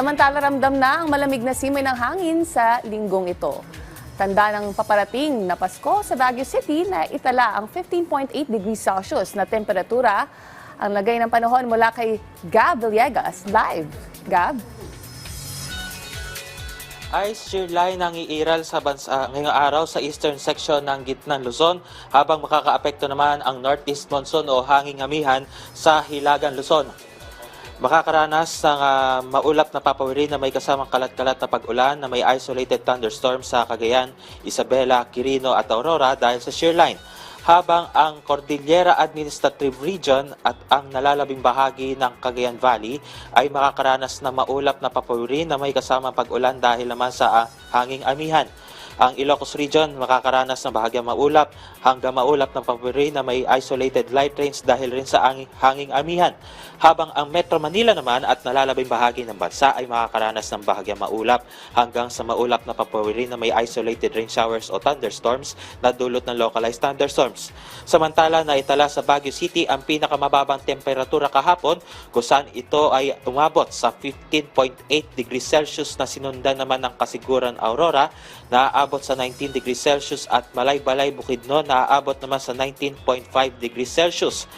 Samantala ramdam na ang malamig na simoy ng hangin sa linggong ito. Tanda ng paparating na Pasko sa Baguio City na itala ang 15.8 degrees Celsius na temperatura. Ang lagay ng panahon mula kay Gab Villegas. Live. Gab? Ice shear line ang iiral sa bansa ngayong araw sa eastern section ng gitnang Luzon habang makakaapekto naman ang northeast monsoon o hanging amihan sa hilagang Luzon. Makakaranas ng maulap na papawiri na may kasamang kalat-kalat na pag-ulan na may isolated thunderstorm sa Cagayan, Isabela, Quirino at Aurora dahil sa shear line. Habang ang Cordillera Administrative Region at ang nalalabing bahagi ng Cagayan Valley ay makakaranas ng maulap na papawiri na may kasamang pag-ulan dahil naman sa hanging amihan. Ang Ilocos Region makakaranas ng bahagyang maulap hanggang maulap na papawiri na may isolated light rains dahil rin sa hanging amihan. Habang ang Metro Manila naman at nalalabing bahagi ng bansa ay makakaranas ng bahagyang maulap hanggang sa maulap na papawiri na may isolated rain showers o thunderstorms na dulot ng localized thunderstorms. Samantala na itala sa Baguio City ang pinakamababang temperatura kahapon kung saan ito ay umabot sa 15.8 degrees Celsius na sinundan naman ng Kasiguran Aurora na aabot sa 19 degrees Celsius at Malay-Balay Bukidnon na aabot naman sa 19.5 degrees Celsius.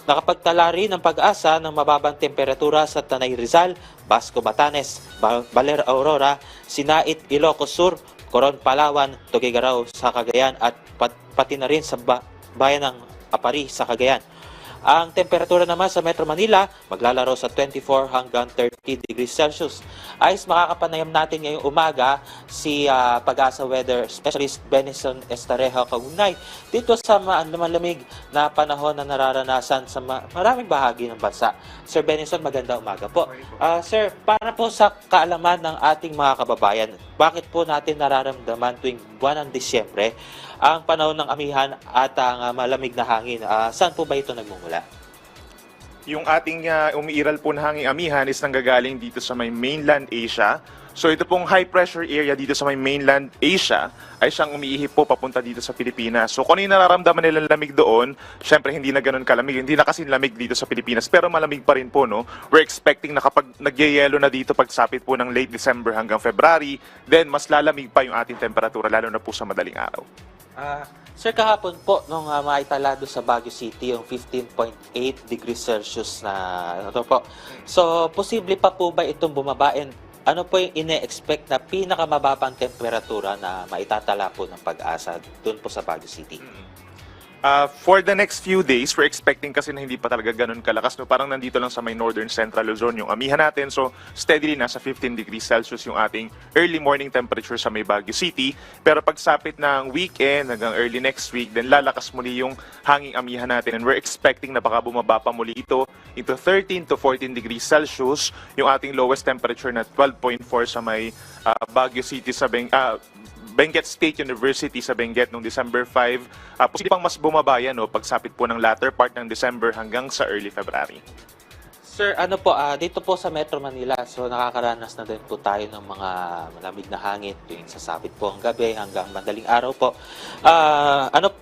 Nakapagtala rin ng Pag-asa ng mababang temperatura sa Tanay Rizal, Basco Batanes, Baler Aurora, Sinait, Ilocos Sur, Coron Palawan, Tuguegarao sa Cagayan at pati na rin sa bayan ng Apari sa Cagayan. Ang temperatura naman sa Metro Manila maglalaro sa 24 hanggang 30 degrees Celsius. Ayos makakapanayam natin ngayong umaga si Pag-asa Weather Specialist Benison Estareja kaugnay dito sa malamig na panahon na nararanasan sa maraming bahagi ng bansa. Sir Benison, magandang umaga po. Sir, para po sa kaalaman ng ating mga kababayan, bakit po natin nararamdaman tuwing buwan ng Disyembre ang panahon ng amihan at ang malamig na hangin? Saan po ba ito nagmumula? Yung ating umiiral po na hanging amihan is nanggagaling dito sa may mainland Asia. So ito pong high pressure area dito sa may mainland Asia ay siyang umiihip po papunta dito sa Pilipinas. So kung ano yung nararamdaman nilang lamig doon, syempre hindi na ganun kalamig. Hindi na kasi lamig dito sa Pilipinas, pero malamig pa rin po, no? We're expecting na kapag nagyayelo na dito pagsapit po ng late December hanggang February, then mas lalamig pa yung ating temperatura, lalo na po sa madaling araw. Sir, kahapon po, nung maitala doon sa Baguio City, yung 15.8 degrees Celsius na ano po. So, posible pa po ba itong bumaba? And ano po yung ine-expect na pinakamababang temperatura na maitatala po ng Pag-asa doon po sa Baguio City? For the next few days, we're expecting kasi na hindi pa talaga ganun kalakas. No? Parang nandito lang sa may northern central Luzon yung amihan natin. So, steadily nasa 15 degrees Celsius yung ating early morning temperature sa may Baguio City. Pero pagsapit ng weekend hanggang early next week, then lalakas muli yung hanging amihan natin. And we're expecting na baka bumaba pa muli ito into 13 to 14 degrees Celsius. Yung ating lowest temperature na 12.4 sa may Baguio City sa Benguet State University sa Benguet noong December 5. Posible pang mas bumaba yan, no, pagsapit po ng latter part ng December hanggang sa early February. Sir, ano po, dito po sa Metro Manila, so nakakaranas na din po tayo ng mga malamig na hangin tuwing sasapit po ang gabi hanggang madaling araw po.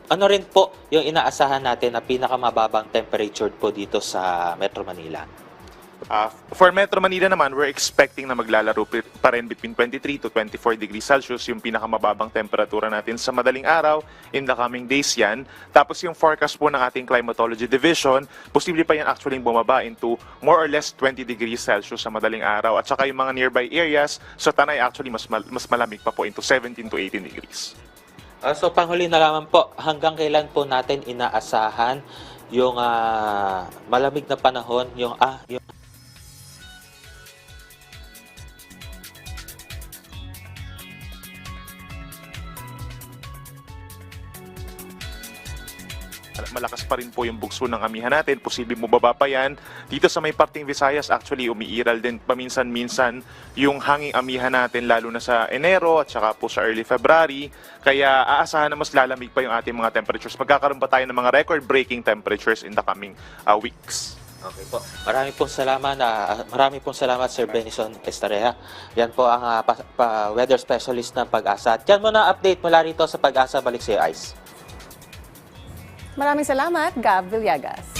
Ano rin po yung inaasahan natin na pinakamababang temperature po dito sa Metro Manila? For Metro Manila naman, we're expecting na maglalaro pa rin between 23 to 24 degrees Celsius, yung pinakamababang temperatura natin sa madaling araw in the coming days yan. Tapos yung forecast po ng ating Climatology Division, posible pa yan actually bumaba into more or less 20 degrees Celsius sa madaling araw. At saka yung mga nearby areas, sa Tanay actually mas malamig pa po into 17 to 18 degrees. So panghuli na lamang po, hanggang kailan po natin inaasahan yung malamig na panahon, yung malakas pa rin po yung bugso ng amihan natin, posibleng bumaba pa yan. Dito sa may parting Visayas, actually umiiral din paminsan-minsan yung hanging amihan natin, lalo na sa Enero at saka po sa early February. Kaya aasahan na mas lalamig pa yung ating mga temperatures. Magkakaroon pa tayo ng mga record-breaking temperatures in the coming weeks. Okay po. Maraming pong salamat Sir Benison Estareja. Yan po ang weather specialist ng Pag-asa. At yan muna update mula rito sa Pag-asa. Balik sa iyo, Ice. Maraming salamat, Gab Villegas.